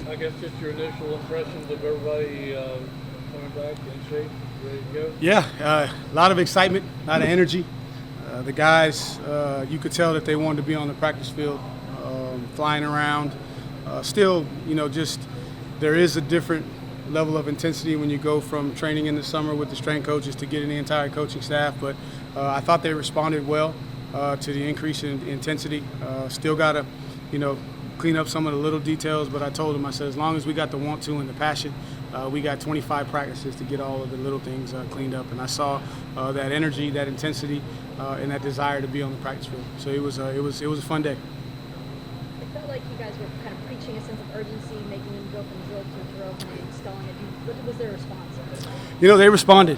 I guess just your initial impressions of everybody coming back in shape, ready to go? Yeah, a lot of excitement, a lot of energy. The guys, you could tell that they wanted to be on the practice field, flying around. Still, just there is a different level of intensity when you go from training in the summer with the strength coaches to getting the entire coaching staff. But I thought they responded well to the increase in intensity. Still got to, clean up some of the little details. But I told them, I said, as long as we got the want to and the passion, we got 25 practices to get all of the little things cleaned up. And I saw that energy, that intensity, and that desire to be on the practice field. So it was a fun day. It felt like you guys were kind of preaching a sense of urgency, making them go from drill to drill, kind of installing it. What was their response? They responded.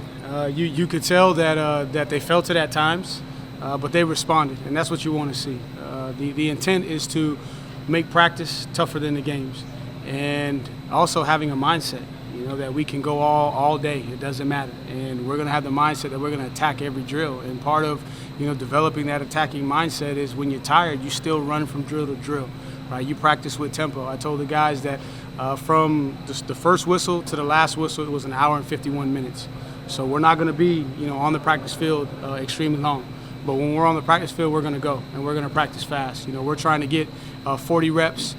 You could tell that they felt it at times, but they responded, and that's what you want to see. The intent is to make practice tougher than the games, and also having a mindset, that we can go all day. It doesn't matter, and we're going to have the mindset that we're going to attack every drill. And part of developing that attacking mindset is when you're tired, you still run from drill to drill. Right? You practice with tempo. I told the guys that from the first whistle to the last whistle, it was an hour and 51 minutes. So we're not going to be, on the practice field extremely long. But when we're on the practice field, we're going to go, and we're going to practice fast. We're trying to get 40 reps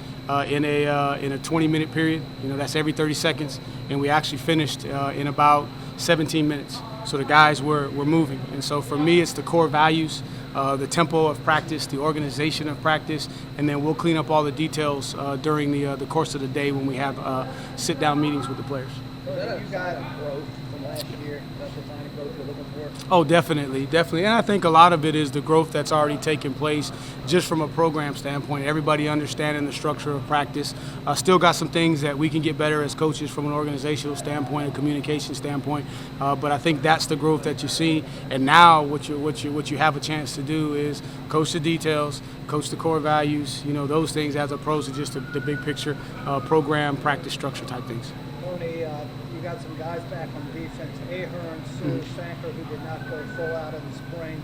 in a 20-minute period. That's every 30 seconds, and we actually finished in about 17 minutes. So the guys were moving. And so for me, it's the core values, the tempo of practice, the organization of practice, and then we'll clean up all the details during the course of the day when we have sit-down meetings with the players. You got growth from last year. That's the kind of growth you're looking for. Oh, definitely. And I think a lot of it is the growth that's already taken place just from a program standpoint. Everybody understanding the structure of practice. Still got some things that we can get better as coaches from an organizational standpoint, a communication standpoint. But I think that's the growth that you see. And now what you have a chance to do is coach the details, coach the core values, those things as opposed to just the big picture program, practice structure type things. Tony, you got some guys back on defense, Ahern, Sue, Sanker, who did not go full out in the spring.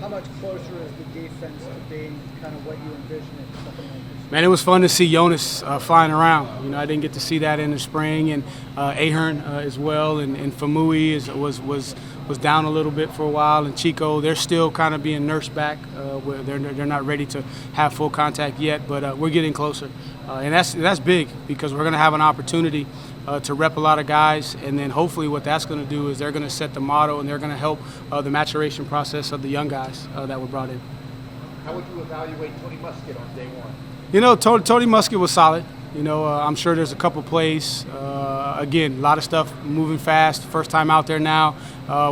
How much closer is the defense to being kind of what you envisioned it, something like this? Man, it was fun to see Jonas flying around. I didn't get to see that in the spring, and Ahern as well, and Famui was down a little bit for a while, and Chico, they're still kind of being nursed back. They're not ready to have full contact yet, but we're getting closer, and that's big because we're going to have an opportunity to rep a lot of guys, and then hopefully what that's going to do is they're going to set the motto and they're going to help the maturation process of the young guys that were brought in. How would you evaluate Tony Musket on day one? Tony Musket was solid. I'm sure there's a couple plays. Again, a lot of stuff moving fast. First time out there now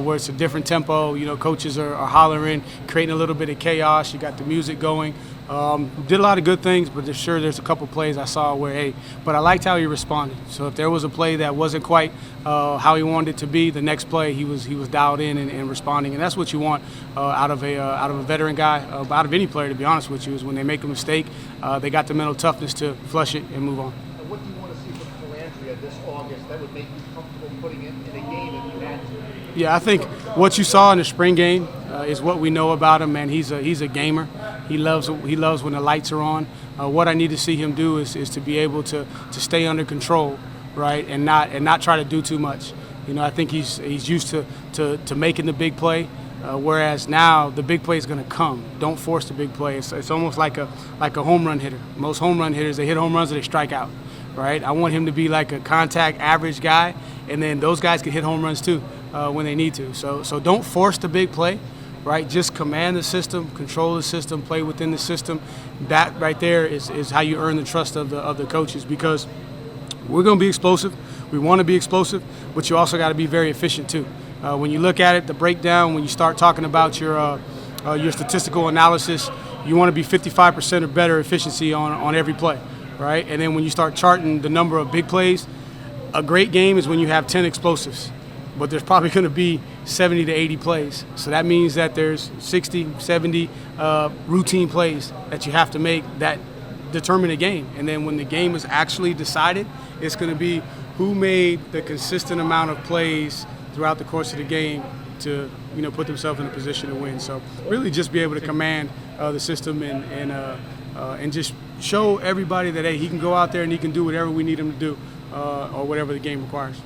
where it's a different tempo. Coaches are hollering, creating a little bit of chaos. You got the music going. Did a lot of good things, but there's a couple plays I saw where, but I liked how he responded. So if there was a play that wasn't quite how he wanted it to be, the next play he was dialed in and responding, and that's what you want out of a veteran guy, out of any player, to be honest with you, is when they make a mistake, they got the mental toughness to flush it and move on. What do you want to see from Calandria this August that would make you comfortable putting it in a game if you had to? Yeah, I think what you saw in the spring game is what we know about him, man. He's a gamer. He loves when the lights are on. What I need to see him do is to be able to stay under control, right, and not try to do too much. I think he's used to making the big play, whereas now the big play is going to come. Don't force the big play. It's almost like a home run hitter. Most home run hitters, they hit home runs or they strike out, right? I want him to be like a contact average guy, and then those guys can hit home runs too when they need to. So don't force the big play. Right, just command the system, control the system, play within the system. That right there is how you earn the trust of the coaches, because we're going to be explosive. We want to be explosive, but you also got to be very efficient too. When you look at it, the breakdown, when you start talking about your statistical analysis, you want to be 55% or better efficiency on every play, right? And then when you start charting the number of big plays, a great game is when you have 10 explosives. But there's probably going to be 70 to 80 plays. So that means that there's 60, 70 routine plays that you have to make that determine a game. And then when the game is actually decided, it's going to be who made the consistent amount of plays throughout the course of the game to put themselves in a position to win. So really just be able to command the system and just show everybody that, hey, he can go out there and he can do whatever we need him to do, or whatever the game requires.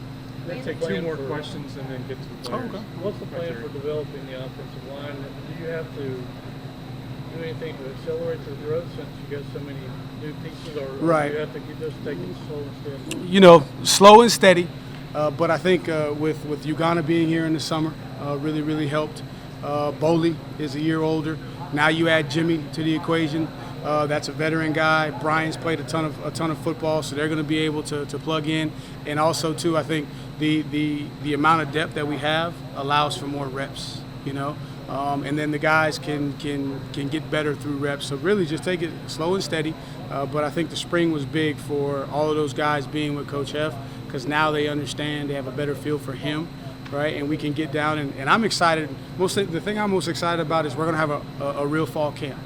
Let's Take two more questions and then get to the players. okay. What's the plan for developing the offensive line? Do you have to do anything to accelerate their growth since you got so many new pieces, or Right. do you have to just take it slow and steady? You know, slow and steady. But I think with Uganda being here in the summer, really helped. Bowley is a year older. Now you add Jimmy to the equation. That's a veteran guy. Brian's played a ton of football, so they're going to be able to plug in. And also too, I think the amount of depth that we have allows for more reps. You know, and then the guys can get better through reps. So really, just take it slow and steady. But I think the spring was big for all of those guys being with Coach F, because now they understand, they have a better feel for him, right? And we can get down, and I'm excited. The thing I'm most excited about is we're going to have a real fall camp,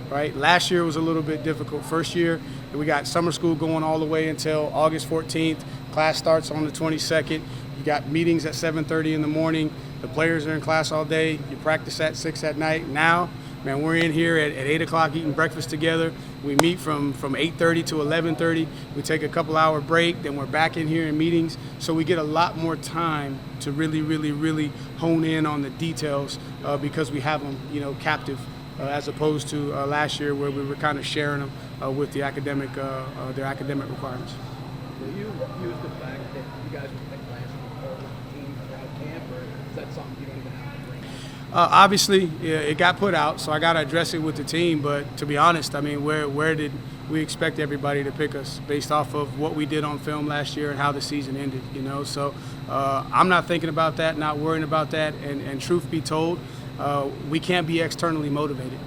right? Last year was a little bit difficult. First year, we got summer school going all the way until August 14th. Class starts on the 22nd. You got meetings at 7:30 in the morning. The players are in class all day. You practice at 6 at night. Now, man, we're in here at 8 o'clock eating breakfast together. We meet from 8:30 to 11:30. We take a couple-hour break. Then we're back in here in meetings. So we get a lot more time to really hone in on the details because we have them, you know, captive, as opposed to last year where we were kind of sharing them with the academic, their academic requirements. Will you use the fact that you guys were picked last week for the team throughout camp, or is that something you don't even have to bring up? Obviously, it got put out, so I got to address it with the team. But to be honest, I mean, where did we expect everybody to pick us based off of what we did on film last year and how the season ended? You know, so I'm not thinking about that, not worrying about that. And truth be told, we can't be externally motivated,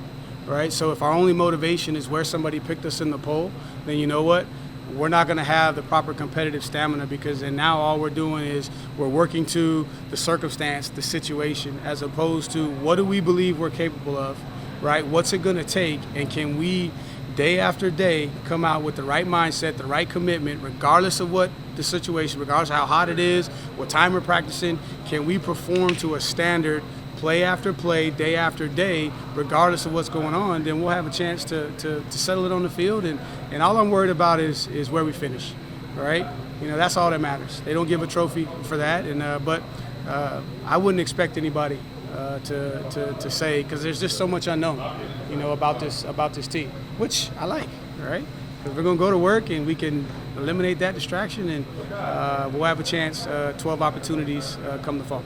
right? So if our only motivation is where somebody picked us in the poll, then you know what? We're not going to have the proper competitive stamina, because then now all we're doing is we're working to the circumstance, the situation, as opposed to what do we believe we're capable of, right? What's it going to take, and can we day after day come out with the right mindset, the right commitment, regardless of what the situation, regardless of how hot it is, what time we're practicing, can we perform to a standard play after play, day after day, regardless of what's going on, then we'll have a chance to settle it on the field. And all I'm worried about is where we finish, right? You know, that's all that matters. They don't give a trophy for that, but I wouldn't expect anybody to say, because there's just so much unknown, you know, about this team, which I like, right? Because we're going to go to work and we can eliminate that distraction, and we'll have a chance, 12 opportunities come the fall.